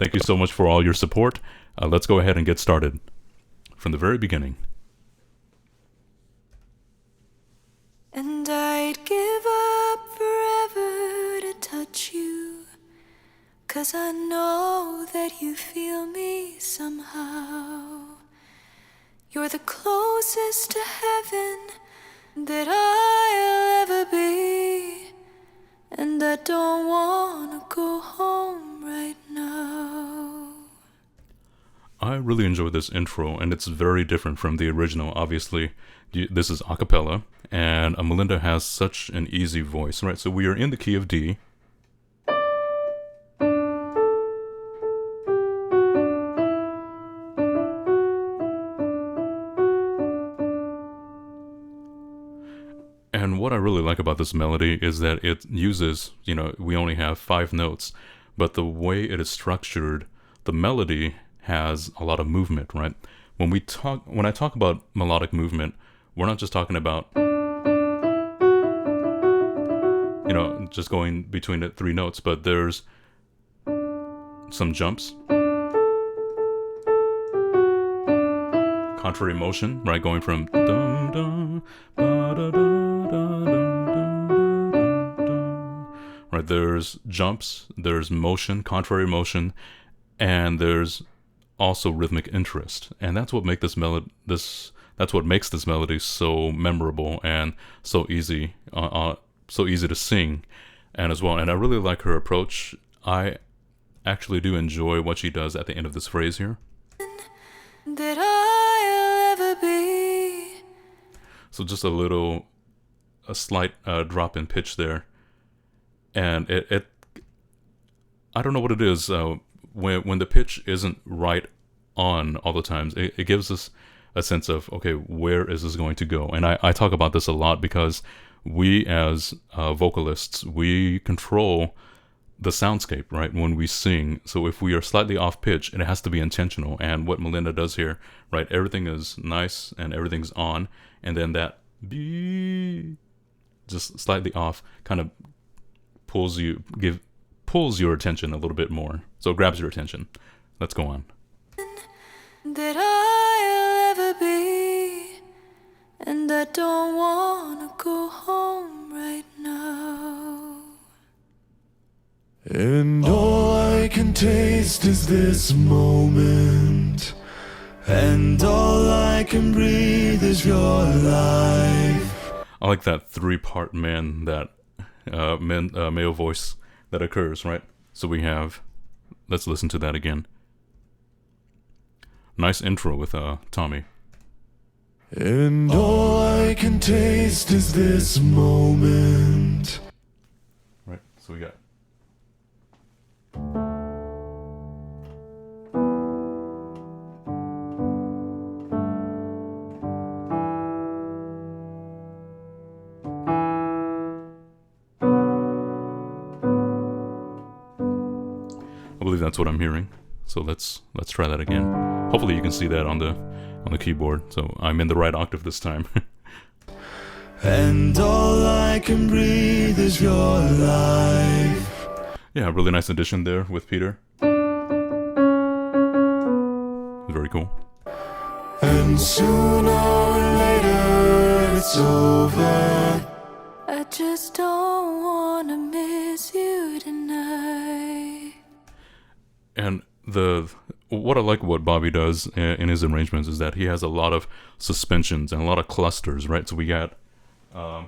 Thank you so much for all your support. Let's go ahead and get started from the very beginning. And I'd give up forever to touch you, 'cause I know that you feel me somehow. You're the closest to heaven that I'll ever be, and I don't wanna go home right now. I really enjoy this intro, and it's very different from the original. Obviously, this is acapella, and Melinda has such an easy voice, right? So we are in the key of D. And what I really like about this melody is that it uses, we only have 5 notes, but the way it is structured, the melody has a lot of movement, right? When I talk about melodic movement, we're not just talking about, just going between the 3 notes, but there's some jumps, contrary motion, right? Going from dum dum ba da da da dum dum dum dum. Right, there's jumps, there's motion, contrary motion, and there's also rhythmic interest, and that's what makes this melody so memorable and so easy to sing, and as well. And I really like her approach. I actually do enjoy what she does at the end of this phrase here. That I'll ever be. So just a slight drop in pitch there, and it I don't know what it is. When the pitch isn't right on all the times, it gives us a sense of, okay, where is this going to go? And I talk about this a lot because we as vocalists, we control the soundscape, right, when we sing. So if we are slightly off pitch, it has to be intentional. And what Melinda does here, right, everything is nice and everything's on, and then that B just slightly off kind of pulls your attention a little bit more. So it grabs your attention. Let's go on. That I'll ever be, and I don't wanna go home right now. And all I can taste is this moment, and all I can breathe is your life. I like that 3-part male voice that occurs, right? So we have, let's listen to that again. Nice intro with Tommy. And all I can taste is this moment. Right, so we got. I believe that's what I'm hearing. So let's try that again. Hopefully you can see that on the keyboard. So I'm in the right octave this time. And all I can breathe is your life. Yeah, really nice addition there with Peter. Very cool. And sooner or later it's over. I just don't wanna miss you tonight. And what I like what Bobby does in his arrangements is that he has a lot of suspensions and a lot of clusters, right? So we got so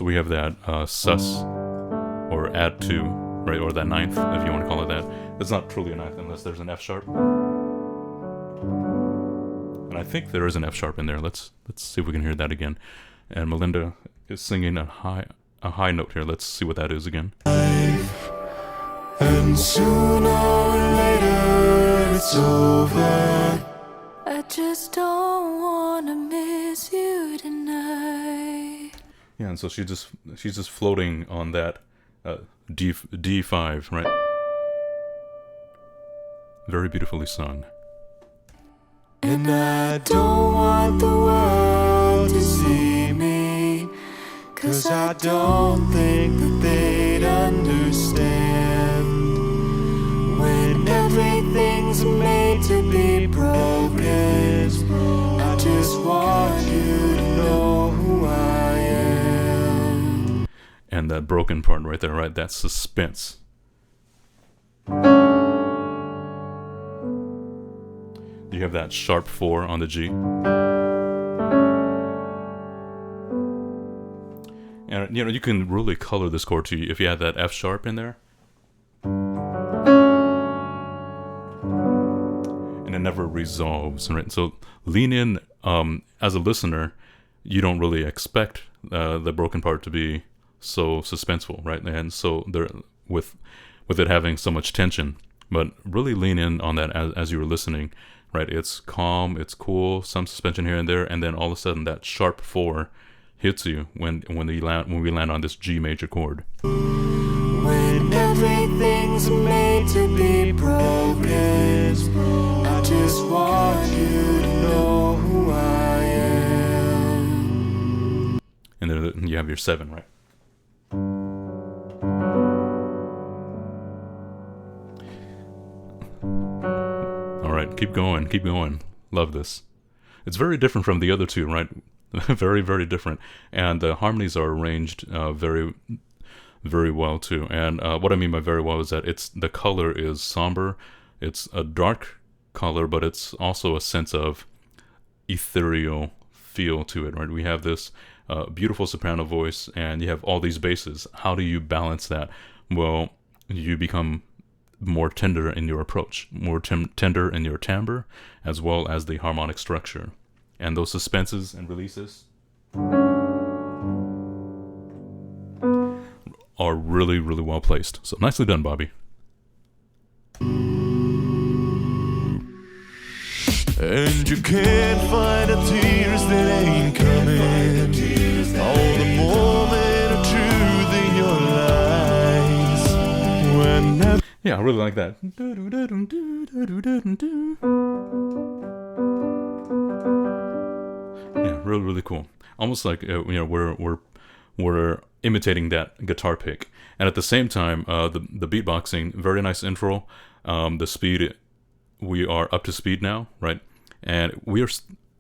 we have that sus or add to, right? Or that ninth, if you want to call it that. It's not truly a ninth unless there's an F sharp. And I think there is an F sharp in there. Let's see if we can hear that again. And Melinda is singing a high note here. Let's see what that is again. And sooner or later it's over. I just don't wanna miss you tonight. Yeah, and so she's just floating on that D5, right? Very beautifully sung. And I don't want the world to see me, 'cause I don't think that they'd understand when everything's made to be broken. I just want you to know who I am. And that broken part right there, right? That's suspense. You have that sharp 4 on the G. And you know, you can really color this chord too if you have that F sharp in there. And it never resolves, right? So lean in. As a listener, you don't really expect the broken part to be so suspenseful, right? And so there, with it having so much tension, but really lean in on that as you were listening, right? It's calm, it's cool, some suspension here and there, and then all of a sudden that sharp 4 hits you when we land on this G major chord. When everything's made to be broken, I just want you to know who I am. And then you have your 7, right? All right, keep going, keep going. Love this. It's very different from the other two, right? Very, very different. And the harmonies are arranged very, very well too. And what I mean by very well is that the color is somber. It's a dark color, but it's also a sense of ethereal feel to it, right? We have this beautiful soprano voice, and you have all these basses. How do you balance that? Well, you become more tender in your approach, more tender in your timbre, as well as the harmonic structure. And those suspenses and releases are really, really well placed. So nicely done, Bobby. And you can't find the tears that ain't coming. All the moment of truth in your lies. When Yeah, I really like that. Yeah, really, really cool. Almost like we're imitating that guitar pick, and at the same time, the beatboxing, very nice intro. The speed, we are up to speed now, right? And we are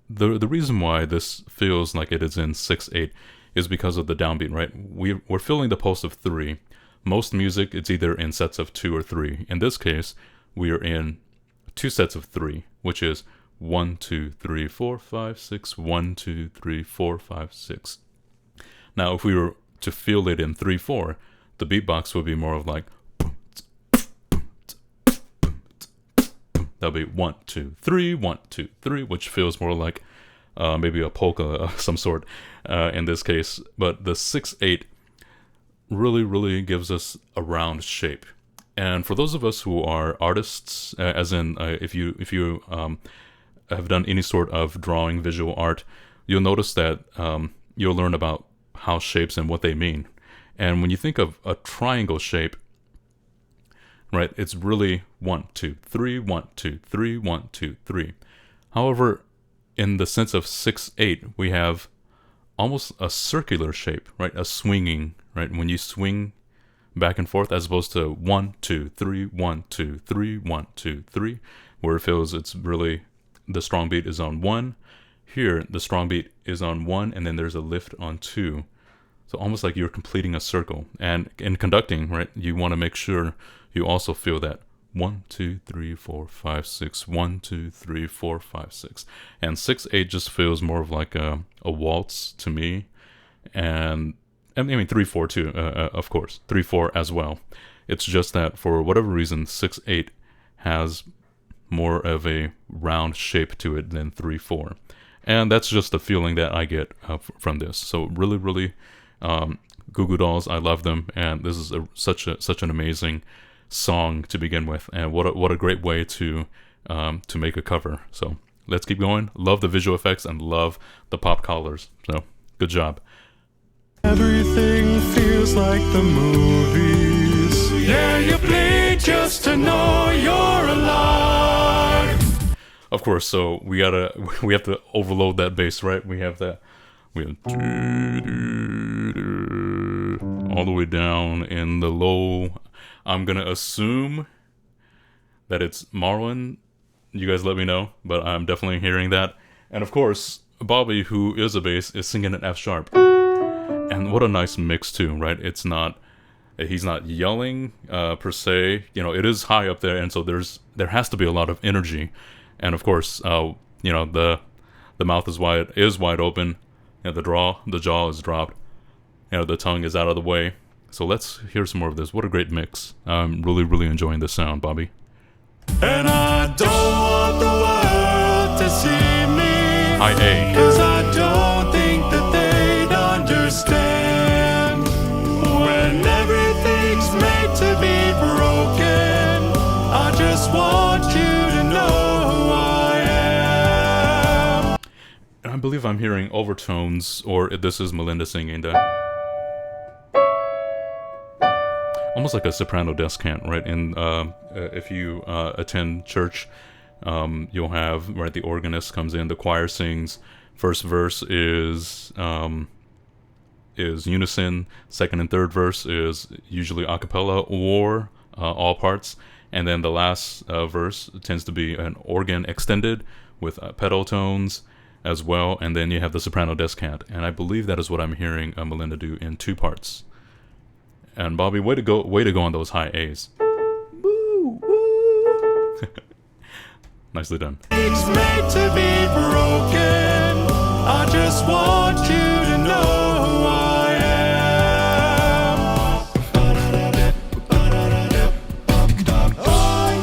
the reason why this feels like it is in 6/8 is because of the downbeat, right? We're feeling the pulse of 3. Most music, it's either in sets of 2 or 3. In this case, we are in 2 sets of 3, which is 1, 2, 3, 4, 5, 6, 1, 2, 3, 4, 5, 6. Now, if we were to feel it in 3/4, the beatbox would be more of like that'll be 1, 2, 3, 1, 2, 3, which feels more like maybe a polka of some sort in this case. But the 6/8 really, really gives us a round shape. And for those of us who are artists, as in if you have done any sort of drawing, visual art, you'll notice that you'll learn about house shapes and what they mean. And when you think of a triangle shape, right, it's really 1, 2, 3, 1, 2, 3, 1, 2, 3. However, in the sense of 6/8, we have almost a circular shape, right? A swinging, right? When you swing back and forth, as opposed to 1, 2, 3, 1, 2, 3, 1, 2, 3, where it feels it's really the strong beat is on 1. Here, the strong beat is on 1, and then there's a lift on 2. So almost like you're completing a circle. And in conducting, right, you want to make sure you also feel that 1, 2, 3, 4, 5, 6, 1, 2, 3, 4, 5, 6. And 6/8 just feels more of like a waltz to me. And I mean 3/4 too, of course. 3/4 as well. It's just that for whatever reason, 6/8 has more of a round shape to it than 3/4. And that's just the feeling that I get from this. So really, really, Goo Goo Dolls, I love them. And this is such an amazing song to begin with. And what a great way to make a cover. So let's keep going. Love the visual effects and love the pop collars. So good job. everything feels like the movies. Yeah, you bleed just to know you're alive. Of course, so we have to overload that bass, right? We have all the way down in the low. I'm gonna assume that it's Marlon. You guys let me know, but I'm definitely hearing that. And of course, Bobby, who is a bass, is singing an F sharp. And what a nice mix too, right? He's not yelling per se. You know, it is high up there, and so there has to be a lot of energy. And of course, you know, the mouth is wide open, and the jaw is dropped. You know, the tongue is out of the way. So let's hear some more of this. What a great mix. I'm really, really enjoying this sound, Bobby. And I don't want the world to see me, High A. 'cause I don't think that they'd understand when everything's made to be broken. I just want you to know who I am. And I believe I'm hearing overtones, or this is Melinda singing that. Almost like a soprano descant, right? And if you attend church, you'll have, right, the organist comes in, the choir sings. First verse is unison. Second and third verse is usually acapella or all parts. And then the last verse tends to be an organ extended with pedal tones as well. And then you have the soprano descant. And I believe that is what I'm hearing Melinda do in 2 parts. And Bobby, way to go on those high A's. Woo, woo. Nicely done. It's made to be broken. I just want you to know who I am. I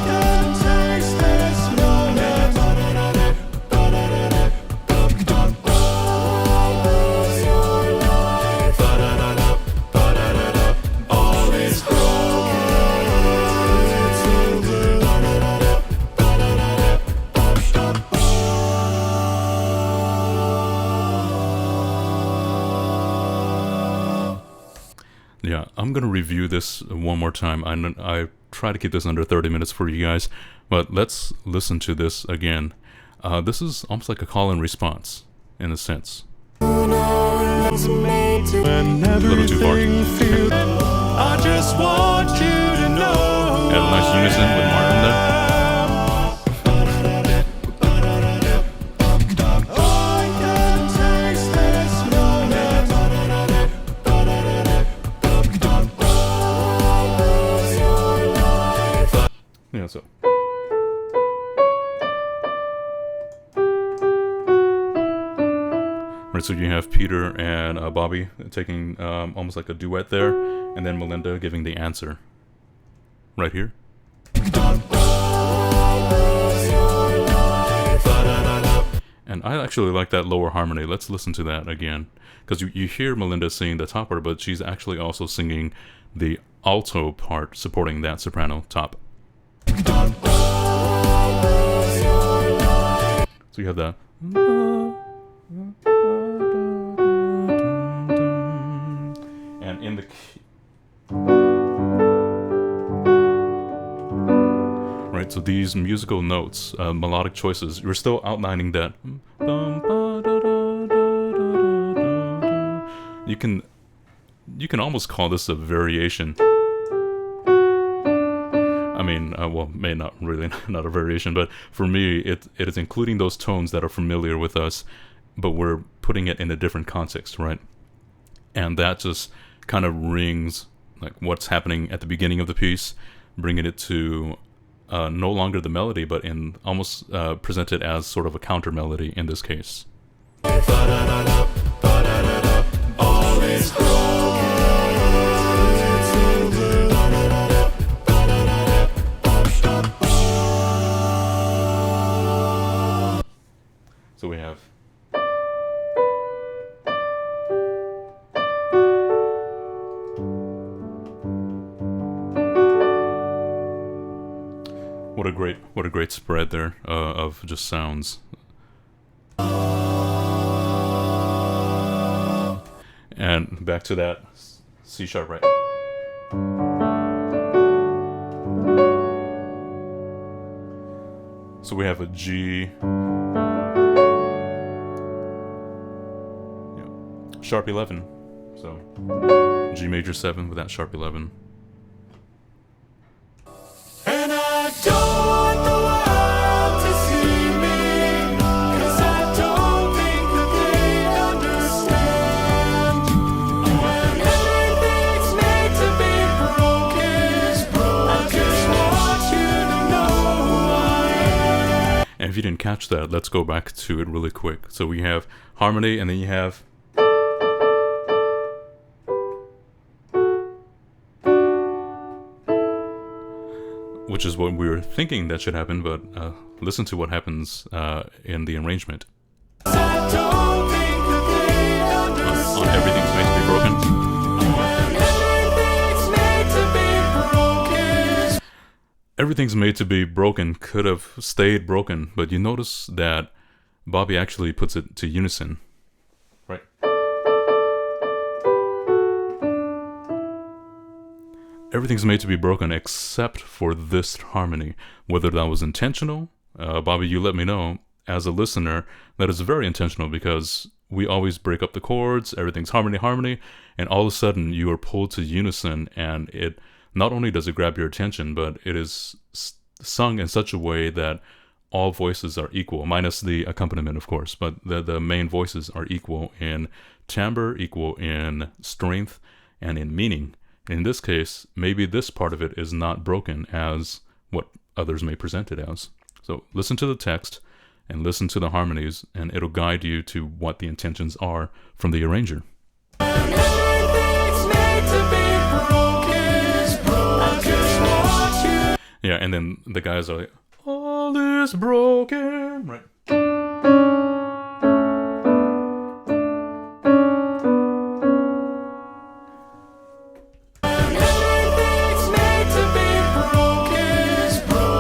can taste this moment. Lose your life. All is Yeah, I'm going to review this one more time. I try to keep this under 30 minutes for you guys, but let's listen to this again. This is almost like a call and response, in a sense. when little too far. everything feels. I just want you to know. Had a nice unison with Martin there. I can taste this moment. Lose your life. Yeah, so. Right, so you have Peter and Bobby taking almost like a duet there, and then Melinda giving the answer. Right here. And I actually like that lower harmony. Let's listen to that again. Because you hear Melinda singing the top part, but she's actually also singing the alto part supporting that soprano top. So you have that. And in the key. Right, so these musical notes, melodic choices, you're still outlining that. You can almost call this a variation. I mean, well, may not really, not a variation, but for me, it is including those tones that are familiar with us, but we're putting it in a different context, right? And that just kind of rings like what's happening at the beginning of the piece, bringing it to no longer the melody, but in almost presented as sort of a counter melody in this case. All is So we have. What a great spread there of just sounds. And back to that C sharp, right? So So we have a G, sharp 11. So G major 7 with that sharp 11. And I don't want the world to see me, 'cause I don't think that they understand. When everything's made to be broken, I just want you to know who I am. And if you didn't catch that, let's go back to it really quick. So we have harmony, and then you have which is what we were thinking that should happen, but listen to what happens in the arrangement. I don't think that they understand. On Everything's Made to Be Broken. When everything's made to be broken. Everything's Made to Be Broken could have stayed broken, but you notice that Bobby actually puts it to unison, right? Everything's made to be broken except for this harmony. Whether that was intentional, Bobby, you let me know. As a listener, that is very intentional because we always break up the chords, everything's harmony, and all of a sudden you are pulled to unison, and it not only does it grab your attention, but it is sung in such a way that all voices are equal, minus the accompaniment, of course, but the main voices are equal in timbre, equal in strength, and in meaning. In this case, maybe this part of it is not broken as what others may present it as. So listen to the text and listen to the harmonies, and it'll guide you to what the intentions are from the arranger. Everything's made to be broken. I just want you. Yeah, and then the guys are like, all is broken, right? Everything's made to be broken.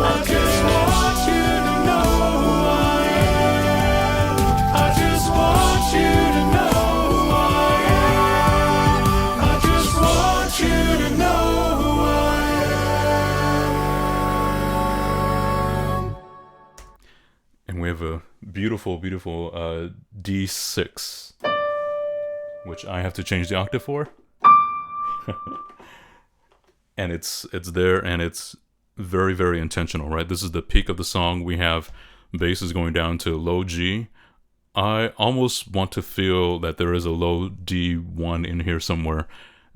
I just want you to know who I am. I just want you to know who I am. I just want you to know who I am. And we have a beautiful, beautiful D6, which I have to change the octave for. And it's there, and it's very, very intentional, right? This is the peak of the song. We have bass is going down to low G. I almost want to feel that there is a low D1 in here somewhere.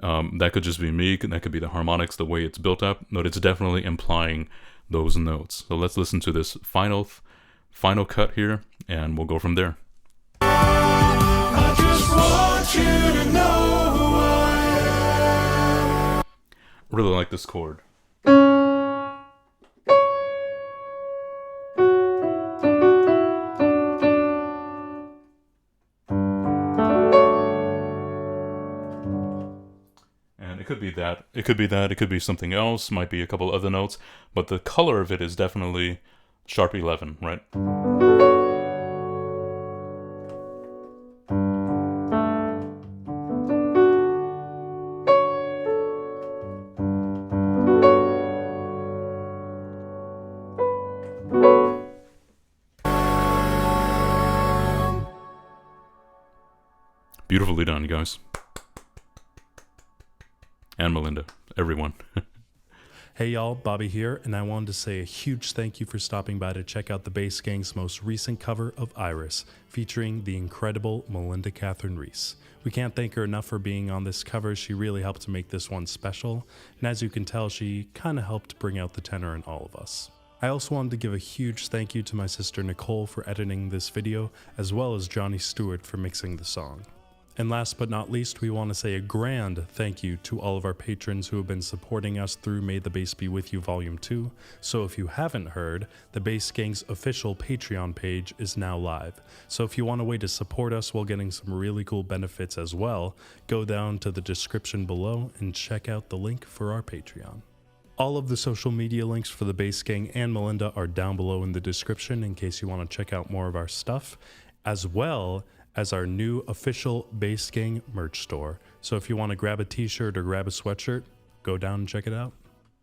That could just be me, that could be the harmonics, the way it's built up, but it's definitely implying those notes. So let's listen to this final cut here, and we'll go from there. I just want you to know who I am. Really like this chord. And it could be that. It could be that. It could be something else. Might be a couple other notes. But the color of it is definitely sharp 11, right? Beautifully done, you guys. And Melinda, everyone. Hey y'all, Bobby here, and I wanted to say a huge thank you for stopping by to check out the Bass2Yang's most recent cover of Iris, featuring the incredible Melinda Catherine Reese. We can't thank her enough for being on this cover. She really helped to make this one special, and as you can tell, she kind of helped bring out the tenor in all of us. I also wanted to give a huge thank you to my sister Nicole for editing this video, as well as Johnny Stewart for mixing the song. And last but not least, we want to say a grand thank you to all of our patrons who have been supporting us through May the Bass Be With You Volume 2. So if you haven't heard, the Bass2Yang's official Patreon page is now live. So if you want a way to support us while getting some really cool benefits as well, go down to the description below and check out the link for our Patreon. All of the social media links for the Bass2Yang and Melinda are down below in the description in case you want to check out more of our stuff, as well as our new official Bass2Yang merch store. So if you want to grab a t-shirt or grab a sweatshirt, go down and check it out.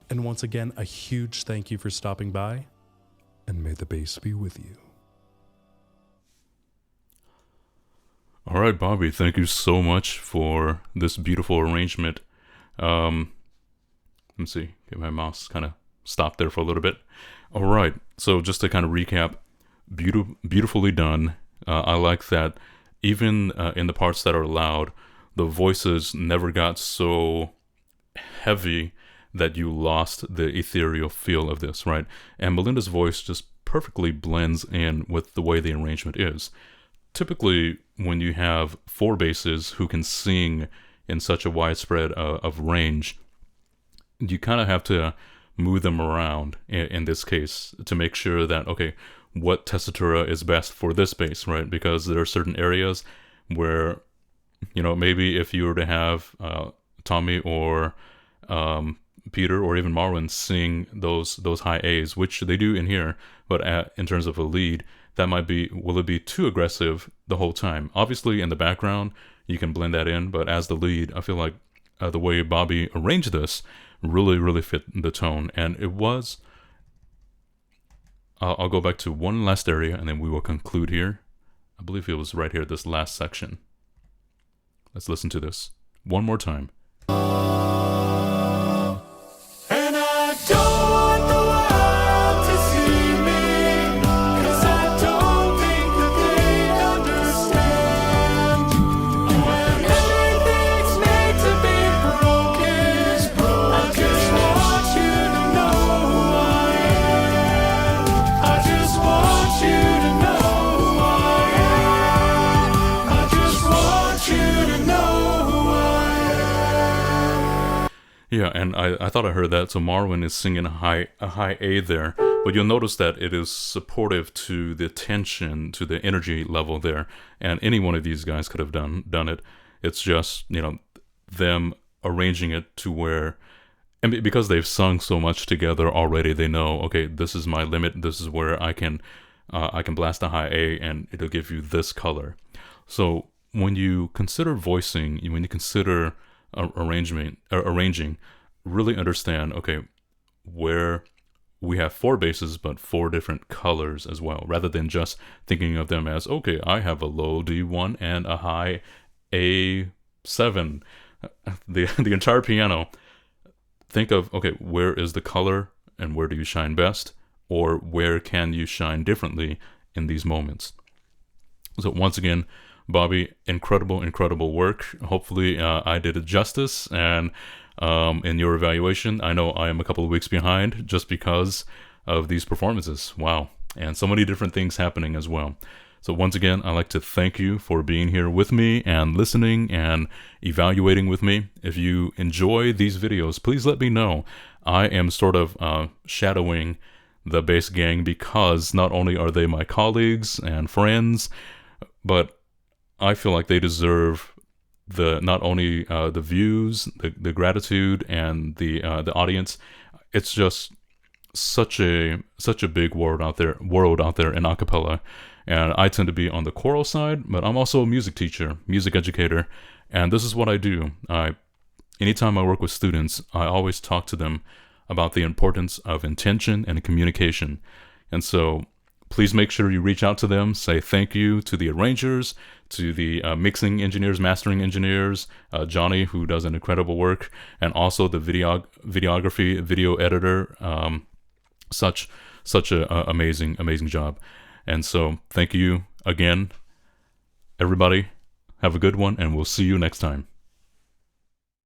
And once again, a huge thank you for stopping by. and may the bass be with you. All right, Bobby, thank you so much for this beautiful arrangement. Let me see, get my mouse kind of stopped there for a little bit. All right, so just to kind of recap, beautifully done. I like that even in the parts that are loud, the voices never got so heavy that you lost the ethereal feel of this, right? And Melinda's voice just perfectly blends in with the way the arrangement is. Typically, when you have four basses who can sing in such a widespread of range, you kind of have to move them around in this case to make sure that, okay, what tessitura is best for this bass, right? Because there are certain areas where, you know, maybe if you were to have Tommy or Peter or even Marwin sing those high A's, which they do in here, but in terms of a lead, that might be, will it be too aggressive the whole time? Obviously, in the background, you can blend that in, but as the lead, I feel like the way Bobby arranged this really fit the tone. And it was, I'll go back to one last area and then we will conclude here. I believe it was right here, this last section. Let's listen to this one more time. And I don't want the world to see me, 'cause I don't think that they understand. When everything's made to be broken, I just want you to know who I am. I just want you to know who I am. I just want you to know who I am. Yeah, and I thought I heard that. So Marwin is singing a high A there, but you'll notice that it is supportive to the tension, to the energy level there. And any one of these guys could have done it. It's just, you know, them arranging it to where, and because they've sung so much together already, they know, okay, this is my limit. This is where I can blast a high A and it'll give you this color. So when you consider voicing, when you consider arranging, really understand, okay, where we have four basses but four different colors as well, rather than just thinking of them as, okay, I have a low D1 and a high A7. The entire piano. Think of, okay, where is the color and where do you shine best, or where can you shine differently in these moments? So once again, Bobby, incredible work. Hopefully I did it justice, and in your evaluation, I know I am a couple of weeks behind just because of these performances. Wow. And so many different things happening as well. So once again, I'd like to thank you for being here with me and listening and evaluating with me. If you enjoy these videos, please let me know. I am sort of shadowing the Bass Gang because not only are they my colleagues and friends, but I feel like they deserve not only the views, the gratitude, and the audience. It's just such a big world out there in acapella, and I tend to be on the choral side, but I'm also a music teacher, music educator, and this is what I do. Anytime I work with students, I always talk to them about the importance of intention and communication, and so please make sure you reach out to them, say thank you to the arrangers, to the mixing engineers, mastering engineers, Johnny, who does an incredible work, and also the videography, video editor. Such a amazing job. And so thank you again, everybody. Have a good one, and we'll see you next time.